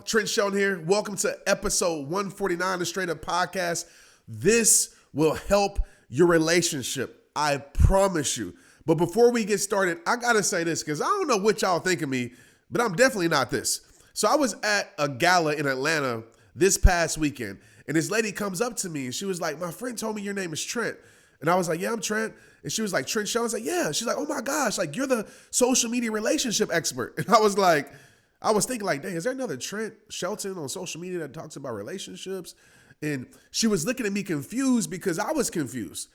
Trent Shelton here. Welcome to episode 149 of the Straight Up Podcast. This will help your relationship. I promise you. But before we get started, I got to say this because I don't know what y'all think of me, but I'm definitely not this. So I was at a gala in Atlanta this past weekend, and this lady comes up to me and she was like, "My friend told me your name is Trent." And I was like, "Yeah, I'm Trent." And she was like, "Trent Shelton?" I was like, "Yeah." She's like, "Oh my gosh, like you're the social media relationship expert." And I was thinking like, dang, is there another Trent Shelton on social media that talks about relationships? And she was looking at me confused because I was confused.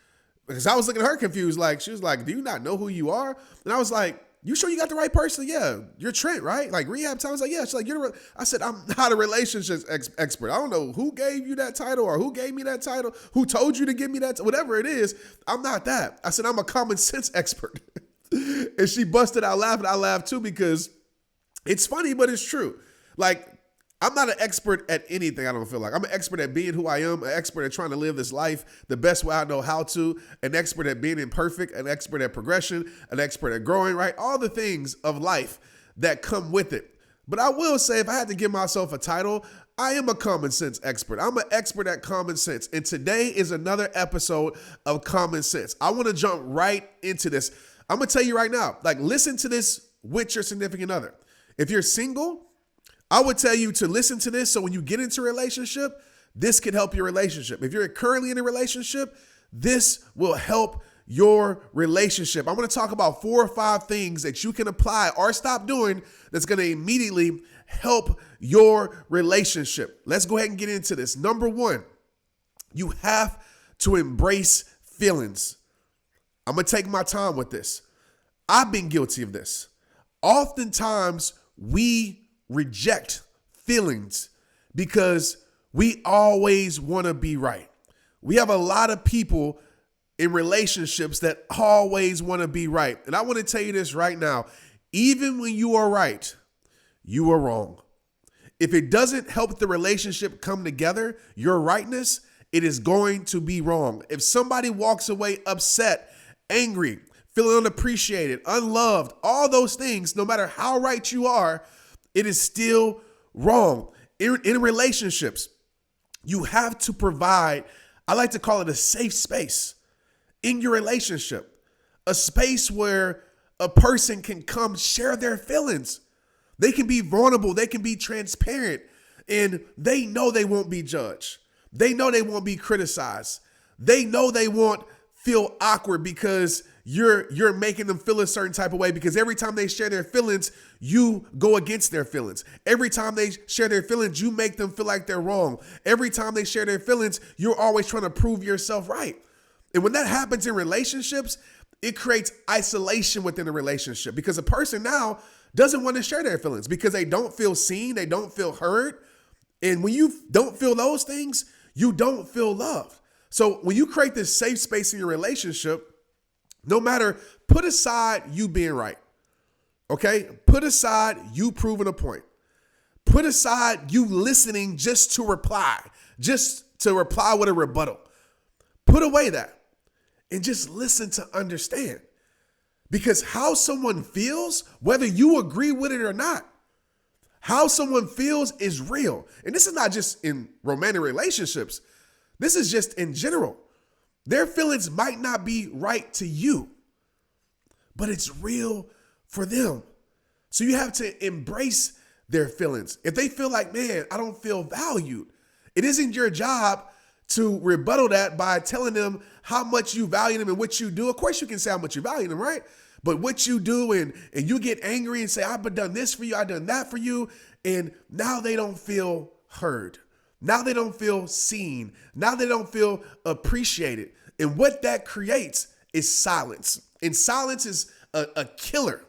Because I was looking at her confused. Like, she was like, "Do you not know who you are?" And I was like, "You sure you got the right person?" "Yeah, you're Trent, right? Like RehabTime." I was like, "Yeah." She's like, I said, "I'm not a relationships expert. I don't know who gave you that title or who gave me that title, who told you to give me that, whatever it is. I'm not that." I said, "I'm a common sense expert." And she busted out laughing. I laughed too because it's funny, but it's true. Like, I'm not an expert at anything, I don't feel like. I'm an expert at being who I am, an expert at trying to live this life the best way I know how to, an expert at being imperfect, an expert at progression, an expert at growing, right? All the things of life that come with it. But I will say, if I had to give myself a title, I am a common sense expert. I'm an expert at common sense. And today is another episode of Common Sense. I want to jump right into this. I'm going to tell you right now, like, listen to this with your significant other. If you're single, I would tell you to listen to this so when you get into a relationship, this can help your relationship. If you're currently in a relationship, this will help your relationship. I want to talk about 4 or 5 things that you can apply or stop doing that's going to immediately help your relationship. Let's go ahead and get into this. Number 1, you have to embrace feelings. I'm going to take my time with this. I've been guilty of this. Oftentimes, we reject feelings because we always want to be right. We have a lot of people in relationships that always want to be right. And I want to tell you this right now. Even when you are right, you are wrong. If it doesn't help the relationship come together, your rightness, it is going to be wrong. If somebody walks away upset, angry, feeling unappreciated, unloved, all those things, no matter how right you are, it is still wrong. In relationships, you have to provide, I like to call it a safe space in your relationship, a space where a person can come share their feelings. They can be vulnerable. They can be transparent, and they know they won't be judged. They know they won't be criticized. They know they won't feel awkward because you're making them feel a certain type of way, because every time they share their feelings, you go against their feelings. Every time they share their feelings, you make them feel like they're wrong. Every time they share their feelings, you're always trying to prove yourself right. And when that happens in relationships, it creates isolation within a relationship because a person now doesn't want to share their feelings because they don't feel seen, they don't feel heard. And when you don't feel those things, you don't feel loved. So when you create this safe space in your relationship, no matter, put aside you being right, okay? Put aside you proving a point. Put aside you listening just to reply with a rebuttal. Put away that and just listen to understand. Because how someone feels, whether you agree with it or not, how someone feels is real. And this is not just in romantic relationships. This is just in general. Their feelings might not be right to you, but it's real for them. So you have to embrace their feelings. If they feel like, "Man, I don't feel valued," it isn't your job to rebuttal that by telling them how much you value them and what you do. Of course, you can say how much you value them, right? But what you do and you get angry and say, "I've done this for you, I've done that for you," and now they don't feel heard. Now they don't feel seen. Now they don't feel appreciated. And what that creates is silence. And silence is a killer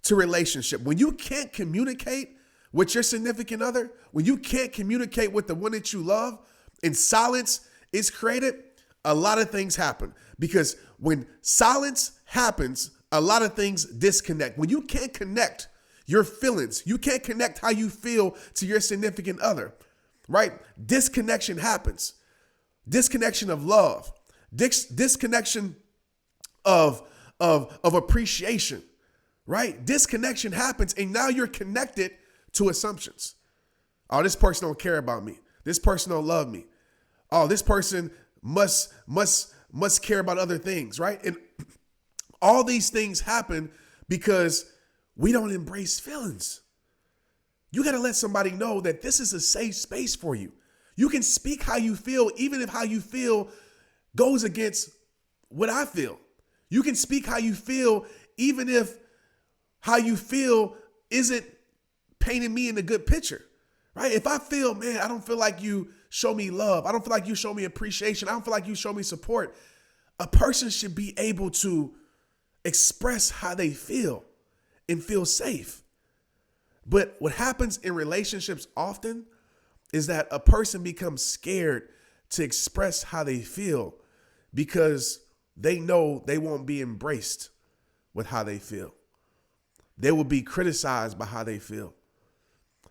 to relationship. When you can't communicate with your significant other, when you can't communicate with the one that you love, and silence is created, a lot of things happen. Because when silence happens, a lot of things disconnect. When you can't connect your feelings, you can't connect how you feel to your significant other, right? Disconnection happens. Disconnection of love. Disconnection of appreciation, right? Disconnection happens, and now you're connected to assumptions. Oh, this person don't care about me. This person don't love me. Oh, this person must care about other things, right? And all these things happen because we don't embrace feelings. You got to let somebody know that this is a safe space for you. You can speak how you feel, even if how you feel goes against what I feel. You can speak how you feel, even if how you feel isn't painting me in a good picture, right? If I feel, man, I don't feel like you show me love. I don't feel like you show me appreciation. I don't feel like you show me support. A person should be able to express how they feel and feel safe. But what happens in relationships often is that a person becomes scared to express how they feel because they know they won't be embraced with how they feel. They will be criticized by how they feel.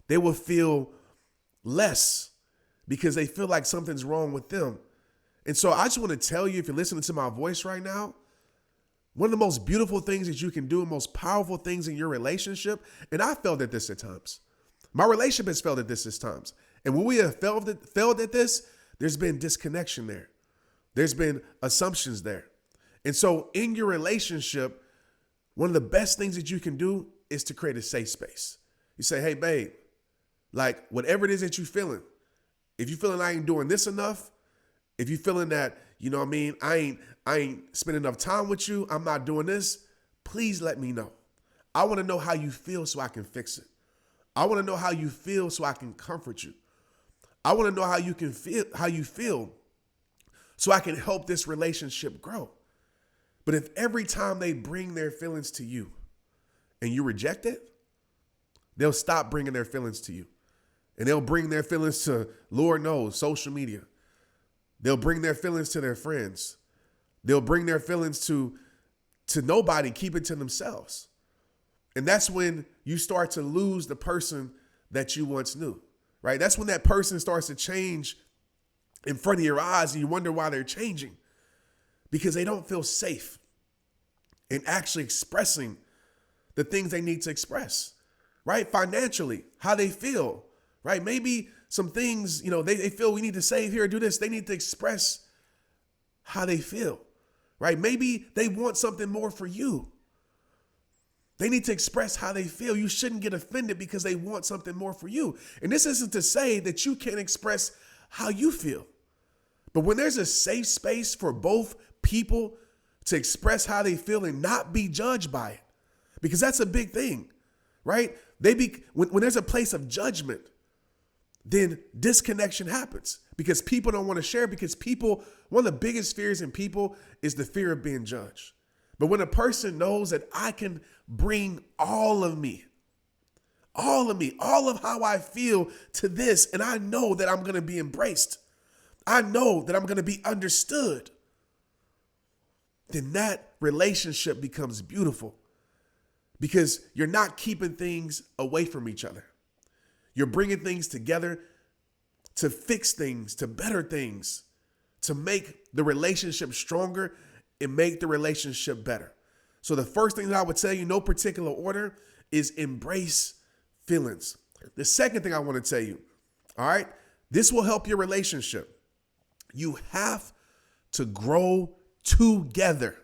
They will feel less because they feel like something's wrong with them. And so I just want to tell you, if you're listening to my voice right now, one of the most beautiful things that you can do, most powerful things in your relationship, and I failed at this at times. My relationship has failed at this at times. And when we have failed at this, there's been disconnection there. There's been assumptions there. And so in your relationship, one of the best things that you can do is to create a safe space. You say, hey, babe, like whatever it is that you're feeling, if you're feeling I ain't doing this enough, if you're feeling that, you know what I mean, I ain't spending enough time with you, I'm not doing this, please let me know. I want to know how you feel so I can fix it. I want to know how you feel so I can comfort you. I want to know how you feel so I can help this relationship grow. But if every time they bring their feelings to you and you reject it, they'll stop bringing their feelings to you. And they'll bring their feelings to, Lord knows, social media. They'll bring their feelings to their friends. They'll bring their feelings to nobody, keep it to themselves. And that's when you start to lose the person that you once knew, right? That's when that person starts to change in front of your eyes and you wonder why they're changing, because they don't feel safe in actually expressing the things they need to express, right? Financially, how they feel, right? Maybe some things, they feel we need to save here or do this. They need to express how they feel, right? Maybe they want something more for you. They need to express how they feel. You shouldn't get offended because they want something more for you. And this isn't to say that you can't express how you feel. But when there's a safe space for both people to express how they feel and not be judged by it, because that's a big thing, right? When there's a place of judgment, then disconnection happens because people don't want to share, because one of the biggest fears in people is the fear of being judged. But when a person knows that I can bring all of me, all of how I feel to this, and I know that I'm going to be embraced, I know that I'm going to be understood, then that relationship becomes beautiful because you're not keeping things away from each other. You're bringing things together to fix things, to better things, to make the relationship stronger and make the relationship better. So the first thing that I would tell you, no particular order, is embrace feelings. The second thing I want to tell you, all right, this will help your relationship. You have to grow together.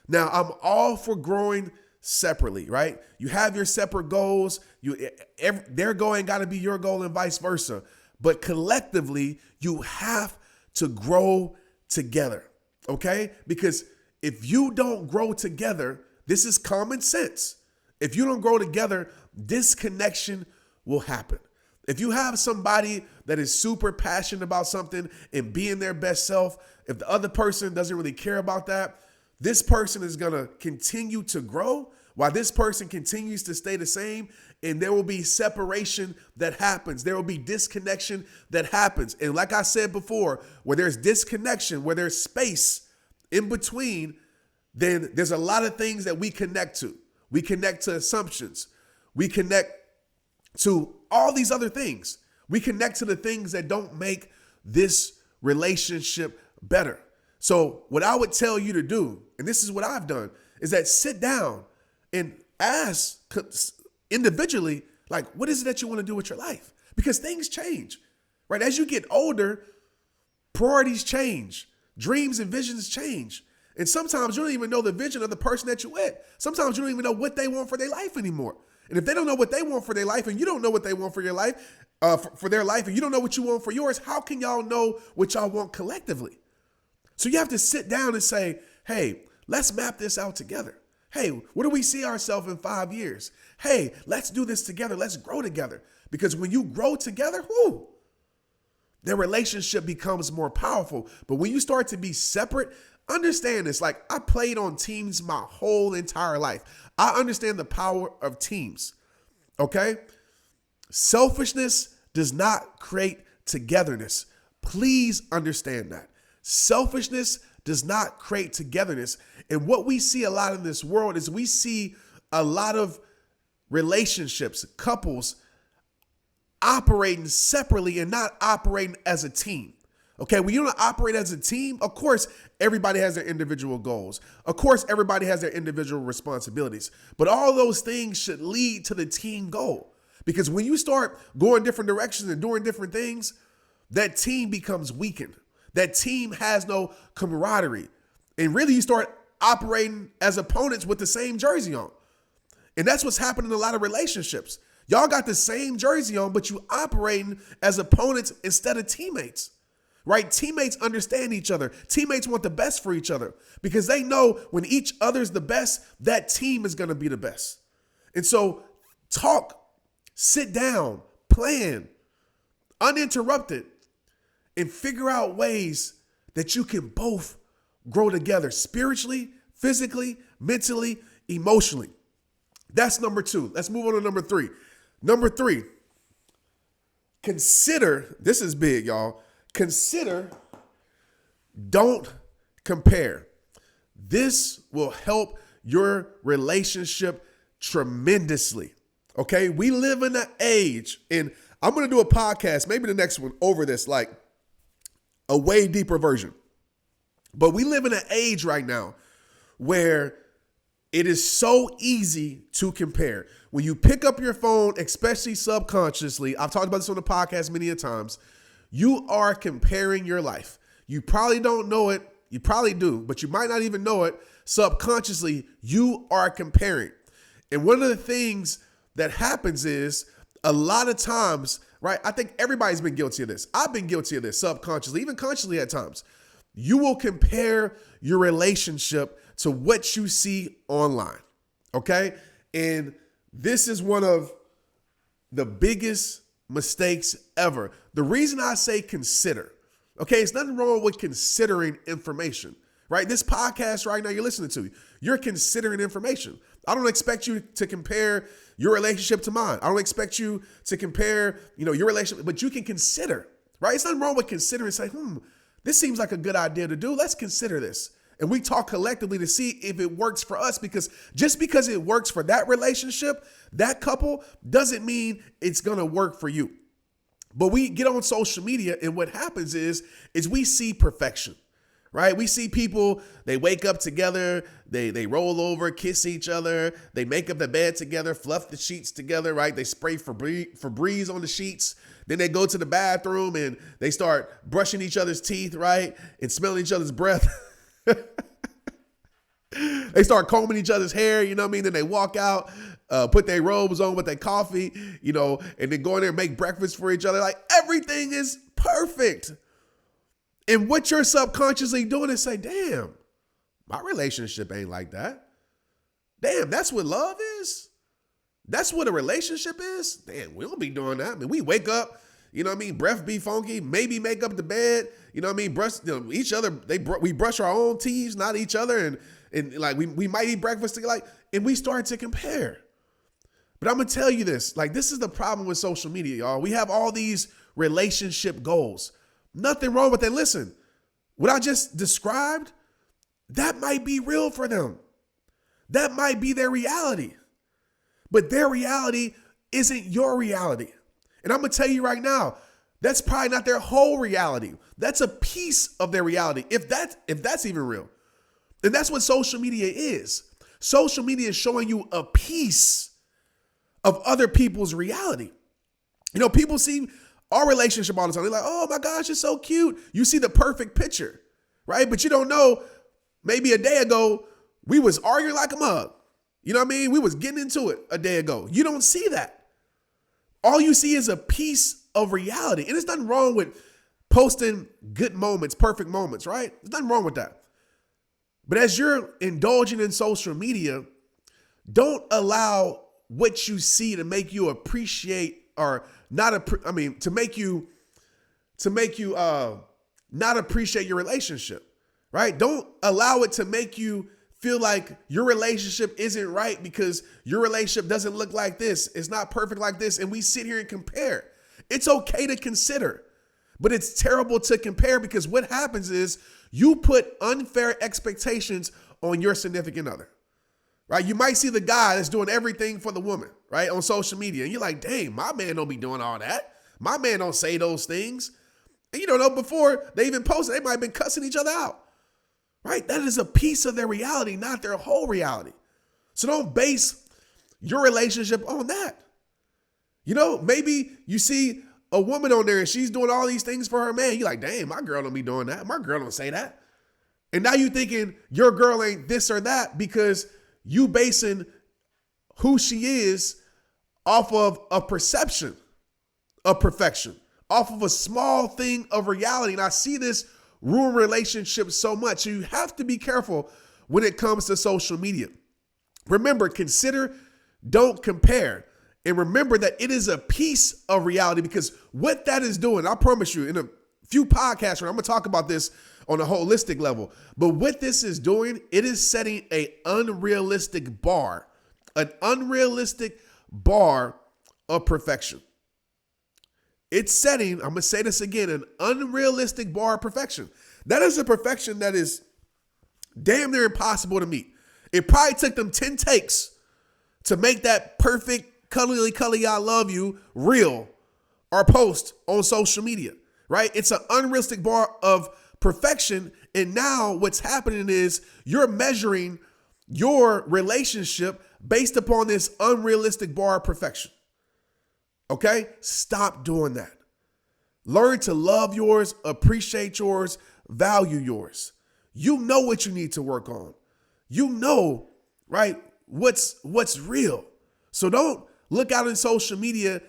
Now, I'm all for growing separately, right? You have your separate goals. Their goal ain't got to be your goal and vice versa. But collectively, you have to grow together, okay? Because if you don't grow together, this is common sense. If you don't grow together, disconnection will happen. If you have somebody that is super passionate about something and being their best self, if the other person doesn't really care about that, this person is going to continue to grow while this person continues to stay the same, and there will be separation that happens. There will be disconnection that happens. And like I said before, where there's disconnection, where there's space in between, then there's a lot of things that we connect to. We connect to assumptions. We connect to all these other things. We connect to the things that don't make this relationship better. So what I would tell you to do, and this is what I've done, is that sit down and ask individually, like, what is it that you want to do with your life? Because things change, right? As you get older, priorities change. Dreams and visions change. And sometimes you don't even know the vision of the person that you're with. Sometimes you don't even know what they want for their life anymore. And if they don't know what they want for their life, and you don't know what they want for your life, for their life, and you don't know what you want for yours, how can y'all know what y'all want collectively? So you have to sit down and say, hey, let's map this out together. Hey, where do we see ourselves in 5 years? Hey, let's do this together. Let's grow together. Because when you grow together, their relationship becomes more powerful. But when you start to be separate, understand this. Like, I played on teams my whole entire life. I understand the power of teams. Okay? Selfishness does not create togetherness. Please understand that. Selfishness does not create togetherness. And what we see a lot in this world is we see a lot of relationships, couples operating separately and not operating as a team. Okay, when you don't operate as a team, of course, everybody has their individual goals. Of course, everybody has their individual responsibilities. But all those things should lead to the team goal. Because when you start going different directions and doing different things, that team becomes weakened. That team has no camaraderie. And really, you start operating as opponents with the same jersey on. And that's what's happening in a lot of relationships. Y'all got the same jersey on, but you operating as opponents instead of teammates. Right? Teammates understand each other. Teammates want the best for each other because they know when each other's the best, that team is going to be the best. And so talk, sit down, plan, uninterrupted, and figure out ways that you can both grow together spiritually, physically, mentally, emotionally. That's number 2. Let's move on to number 3. Number 3, consider, this is big, y'all. Consider, don't compare. This will help your relationship tremendously. Okay, we live in an age, and I'm going to do a podcast, maybe the next one over this, like a way deeper version. But we live in an age right now where it is so easy to compare. When you pick up your phone, especially subconsciously, I've talked about this on the podcast many a times, you are comparing your life. You probably don't know it. You probably do, but you might not even know it. Subconsciously, you are comparing. And one of the things that happens is a lot of times, right? I think everybody's been guilty of this. I've been guilty of this subconsciously, even consciously at times. You will compare your relationship to what you see online, okay? And this is one of the biggest mistakes ever. The reason I say consider, okay, it's nothing wrong with considering information, right? This podcast right now you're listening to, you're considering information. I don't expect you to compare your relationship to mine. I don't expect you to compare, your relationship, but you can consider, right? It's nothing wrong with considering, say, this seems like a good idea to do. Let's consider this. And we talk collectively to see if it works for us, because just because it works for that relationship, that couple, doesn't mean it's going to work for you. But we get on social media, and what happens is we see perfection, right? We see people, they wake up together, they roll over, kiss each other, they make up the bed together, fluff the sheets together, right? They spray Febreze on the sheets. Then they go to the bathroom and they start brushing each other's teeth, right? And smelling each other's breath. They start combing each other's hair, Then they walk out, put their robes on with their coffee, and then go in there and make breakfast for each other. Like, everything is perfect. And what you're subconsciously doing is say, damn, my relationship ain't like that. Damn, that's what love is? That's what a relationship is? Damn, we don't be doing that. I mean, we wake up, breath be funky, maybe make up the bed, brush each other. We brush our own teeth, not each other, and like we might eat breakfast together, and we start to compare. But I'm gonna tell you this, this is the problem with social media, y'all. We have all these relationship goals. Nothing wrong with that. Listen, what I just described, that might be real for them. That might be their reality. But their reality isn't your reality. And I'm going to tell you right now, that's probably not their whole reality. That's a piece of their reality, if that's even real. And that's what social media is. Social media is showing you a piece of other people's reality. People see our relationship all the time. They're like, oh my gosh, it's so cute. You see the perfect picture, right? But you don't know, maybe a day ago, we was arguing like a mug. You know what I mean? We was getting into it a day ago. You don't see that. All you see is a piece of reality. And there's nothing wrong with posting good moments, perfect moments, right? There's nothing wrong with that. But as you're indulging in social media, don't allow what you see to make you appreciate or not, to make you not appreciate your relationship, right? Don't allow it to make you feel like your relationship isn't right because your relationship doesn't look like this. It's not perfect like this. And we sit here and compare. It's okay to consider, but it's terrible to compare because what happens is you put unfair expectations on your significant other, right? You might see the guy that's doing everything for the woman, right, on social media. And you're like, dang, my man don't be doing all that. My man don't say those things. And you don't know, before they even posted, they might have been cussing each other out. Right? That is a piece of their reality, not their whole reality. So don't base your relationship on that. Maybe you see a woman on there and she's doing all these things for her man. You're like, damn, my girl don't be doing that. My girl don't say that. And now you thinking your girl ain't this or that because you basing who she is off of a perception of perfection, off of a small thing of reality. And I see this ruin relationships so much. So you have to be careful when it comes to social media. Remember, consider, don't compare. And remember that it is a piece of reality because what that is doing, I promise you, in a few podcasts, I'm going to talk about this on a holistic level. But what this is doing, it is setting an unrealistic bar of perfection. It's setting, I'm going to say this again, an unrealistic bar of perfection. That is a perfection that is damn near impossible to meet. It probably took them 10 takes to make that perfect cuddly, I love you reel or post on social media, right? It's an unrealistic bar of perfection. And now what's happening is you're measuring your relationship based upon this unrealistic bar of perfection. Okay? Stop doing that. Learn to love yours, appreciate yours, value yours. You know what you need to work on. You know, right, what's real. So don't look out in social media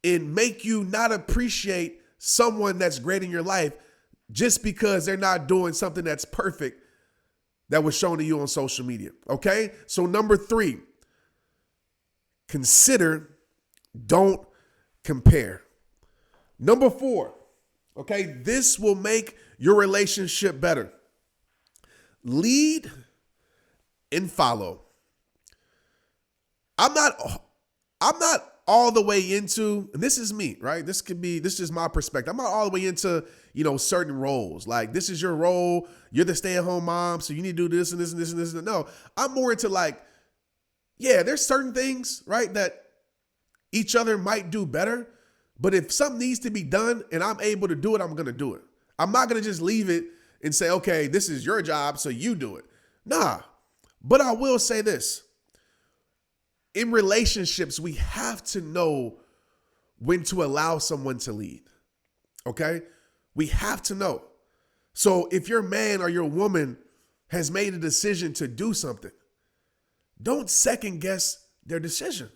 and make you not appreciate someone that's great in your life just because they're not doing something that's perfect that was shown to you on social media. Okay? So number 3, consider, don't compare. Number 4, okay, this will make your relationship better. Lead and follow. I'm not all the way into, and this is me, right? This is my perspective. I'm not all the way into, certain roles. Like, this is your role. You're the stay-at-home mom, so you need to do this and this and this and this. No, I'm more into there's certain things, right, that each other might do better. But if something needs to be done and I'm able to do it, I'm going to do it. I'm not going to just leave it and say, okay, this is your job, so you do it. Nah, but I will say this. In relationships, we have to know when to allow someone to lead, okay? We have to know. So if your man or your woman has made a decision to do something, don't second guess their decision.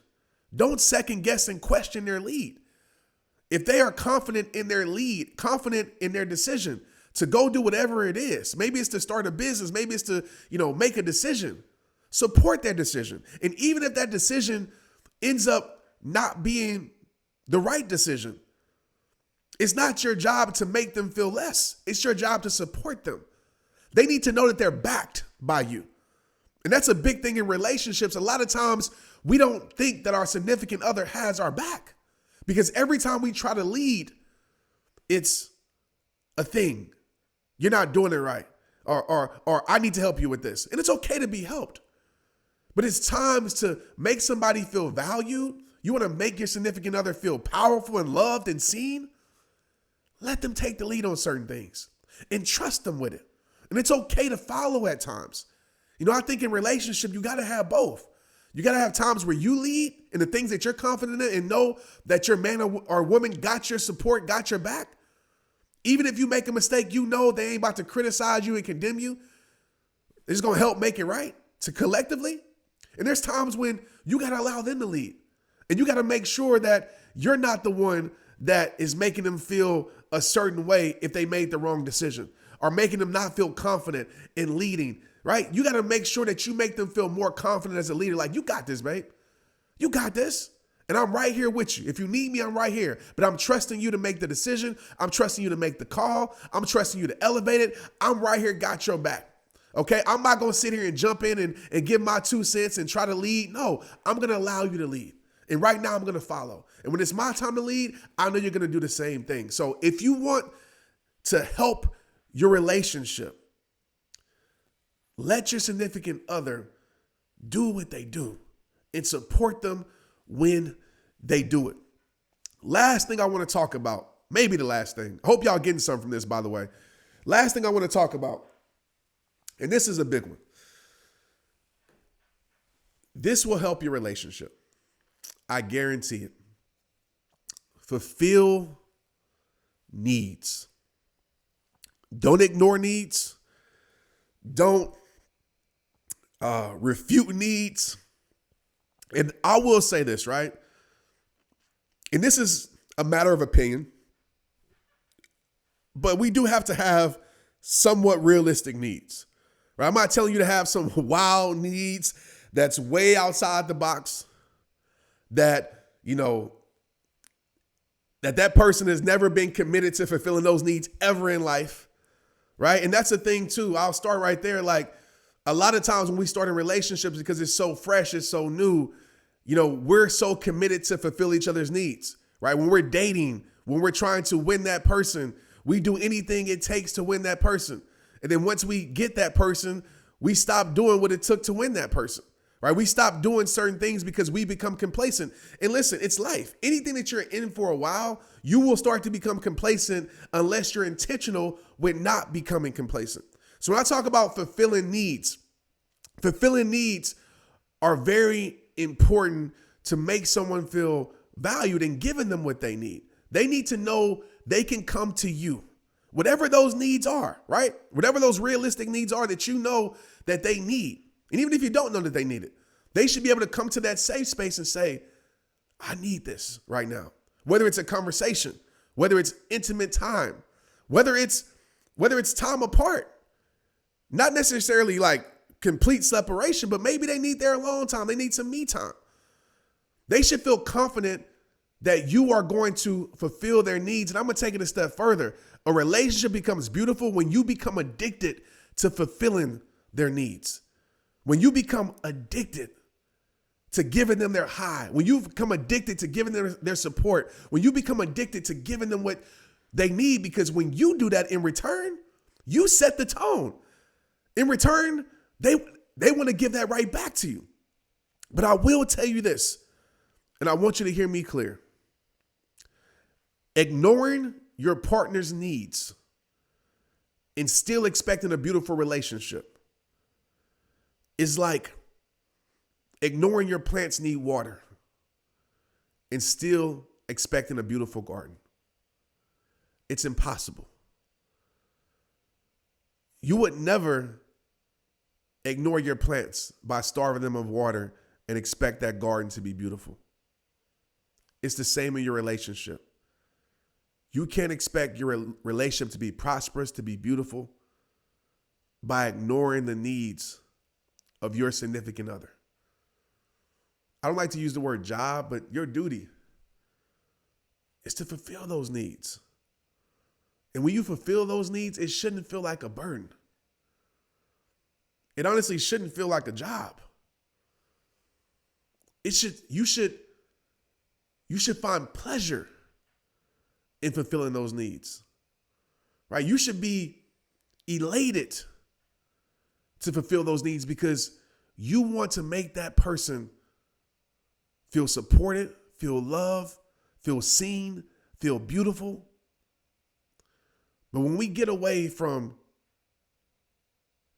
Don't second guess and question their lead. If they are confident in their lead, confident in their decision to go do whatever it is, maybe it's to start a business, maybe it's to, make a decision, support their decision. And even if that decision ends up not being the right decision, it's not your job to make them feel less. It's your job to support them. They need to know that they're backed by you. And that's a big thing in relationships. A lot of times we don't think that our significant other has our back. Because every time we try to lead, it's a thing. You're not doing it right. Or I need to help you with this. And it's okay to be helped. But it's times to make somebody feel valued. You want to make your significant other feel powerful and loved and seen. Let them take the lead on certain things and trust them with it. And it's okay to follow at times. I think in relationship, you got to have both. You got to have times where you lead in the things that you're confident in and know that your man or woman got your support, got your back. Even if you make a mistake, you know they ain't about to criticize you and condemn you. They're just going to help make it right to collectively. And there's times when you got to allow them to lead. And you got to make sure that you're not the one that is making them feel a certain way if they made the wrong decision or making them not feel confident in leading, right? You got to make sure that you make them feel more confident as a leader. Like, you got this, babe. You got this. And I'm right here with you. If you need me, I'm right here. But I'm trusting you to make the decision. I'm trusting you to make the call. I'm trusting you to elevate it. I'm right here, got your back. Okay? I'm not going to sit here and jump in and give my 2 cents and try to lead. No, I'm going to allow you to lead. And right now I'm going to follow. And when it's my time to lead, I know you're going to do the same thing. So if you want to help your relationship, let your significant other do what they do and support them when they do it. Last thing I want to talk about, maybe the last thing. I hope y'all getting something from this, by the way. Last thing I want to talk about, and this is a big one. This will help your relationship. I guarantee it. Fulfill needs. Don't ignore needs. Don't refute needs. And I will say this, right? And this is a matter of opinion, but we do have to have somewhat realistic needs, right? I'm not telling you to have some wild needs that's way outside the box, that, you know, that person has never been committed to fulfilling those needs ever in life, right? And that's the thing too. I'll start right there. Like, a lot of times when we start in relationships, because it's so fresh, it's so new, you know, we're so committed to fulfill each other's needs, right? When we're dating, when we're trying to win that person, we do anything it takes to win that person. And then once we get that person, we stop doing what it took to win that person, right? We stop doing certain things because we become complacent. And listen, it's life. Anything that you're in for a while, you will start to become complacent unless you're intentional with not becoming complacent. So when I talk about fulfilling needs are very important to make someone feel valued and giving them what they need. They need to know they can come to you, whatever those needs are, right? Whatever those realistic needs are that you know that they need. And even if you don't know that they need it, they should be able to come to that safe space and say, I need this right now. Whether it's a conversation, whether it's intimate time, whether it's time apart, not necessarily like complete separation, but maybe they need their alone time. They need some me time. They should feel confident that you are going to fulfill their needs. And I'm going to take it a step further. A relationship becomes beautiful when you become addicted to fulfilling their needs. When you become addicted to giving them their high, when you become addicted to giving them their support, when you become addicted to giving them what they need, because when you do that in return, you set the tone. In return, they want to give that right back to you. But I will tell you this, and I want you to hear me clear. Ignoring your partner's needs and still expecting a beautiful relationship is like ignoring your plants need water and still expecting a beautiful garden. It's impossible. You would never ignore your plants by starving them of water and expect that garden to be beautiful. It's the same in your relationship. You can't expect your relationship to be prosperous, to be beautiful, by ignoring the needs of your significant other. I don't like to use the word job, but your duty is to fulfill those needs. And when you fulfill those needs, it shouldn't feel like a burden. It honestly shouldn't feel like a job. You should find pleasure in fulfilling those needs, right? You should be elated to fulfill those needs because you want to make that person feel supported, feel loved, feel seen, feel beautiful. But when we get away from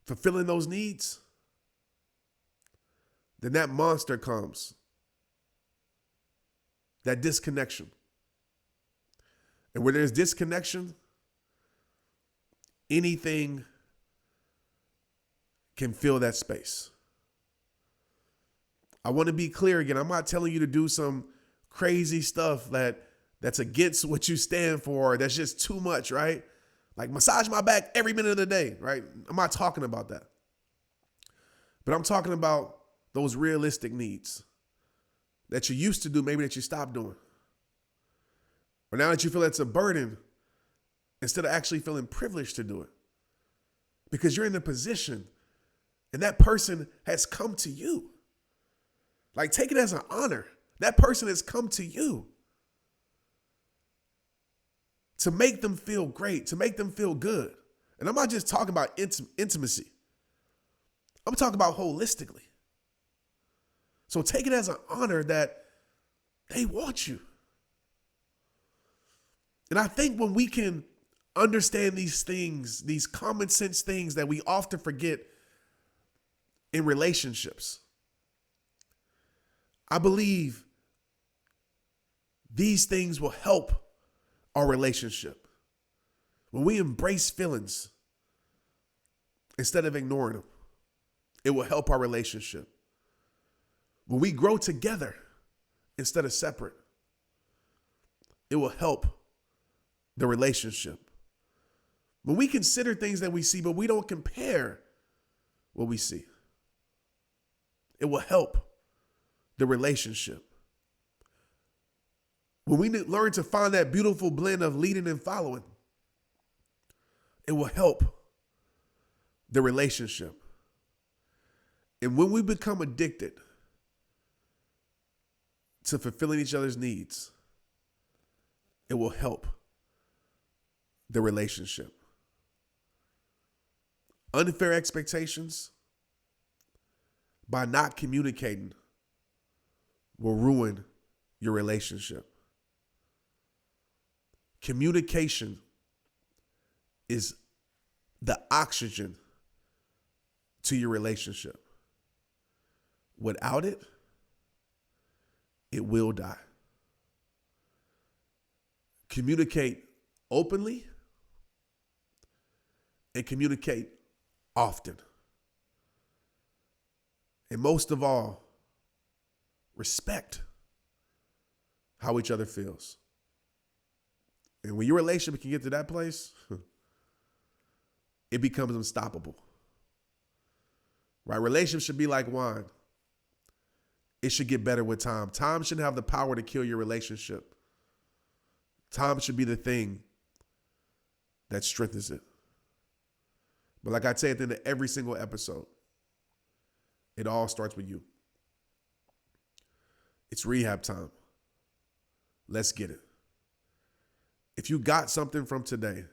fulfilling those needs, then that monster comes. That disconnection. And where there's disconnection, anything can fill that space. I want to be clear again. I'm not telling you to do some crazy stuff that's against what you stand for. That's just too much, right? Like massage my back every minute of the day, right? I'm not talking about that. But I'm talking about those realistic needs that you used to do, maybe that you stopped doing. Or now that you feel it's a burden, instead of actually feeling privileged to do it. Because you're in a position and that person has come to you. Like, take it as an honor. That person has come to you to make them feel great, to make them feel good. And I'm not just talking about intimacy. I'm talking about holistically. So take it as an honor that they want you. And I think when we can understand these things, these common sense things that we often forget in relationships, I believe these things will help our relationship. When we embrace feelings instead of ignoring them, it will help our relationship. When we grow together instead of separate, it will help the relationship. When we consider things that we see, but we don't compare what we see, it will help the relationship. When we learn to find that beautiful blend of leading and following, it will help the relationship. And when we become addicted to fulfilling each other's needs, it will help the relationship. Unfair expectations, by not communicating, will ruin your relationship. Communication is the oxygen to your relationship. Without it, it will die. Communicate openly and communicate often. And most of all, respect how each other feels. And when your relationship can get to that place, it becomes unstoppable. Right? Relationships should be like wine. It should get better with time. Time shouldn't have the power to kill your relationship. Time should be the thing that strengthens it. But like I say at the end of every single episode, it all starts with you. It's rehab time. Let's get it. If you got something from today,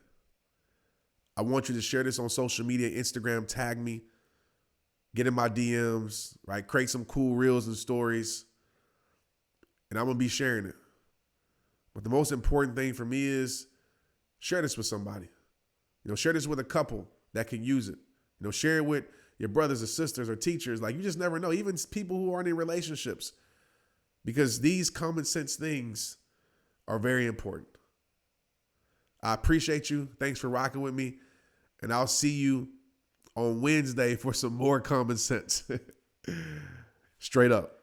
I want you to share this on social media, Instagram, tag me, get in my DMs, right? Create some cool reels and stories, and I'm going to be sharing it. But the most important thing for me is share this with somebody. Share this with a couple that can use it. Share it with your brothers or sisters or teachers. Like, you just never know, even people who aren't in relationships, because these common sense things are very important. I appreciate you. Thanks for rocking with me. And I'll see you on Wednesday for some more common sense. Straight up.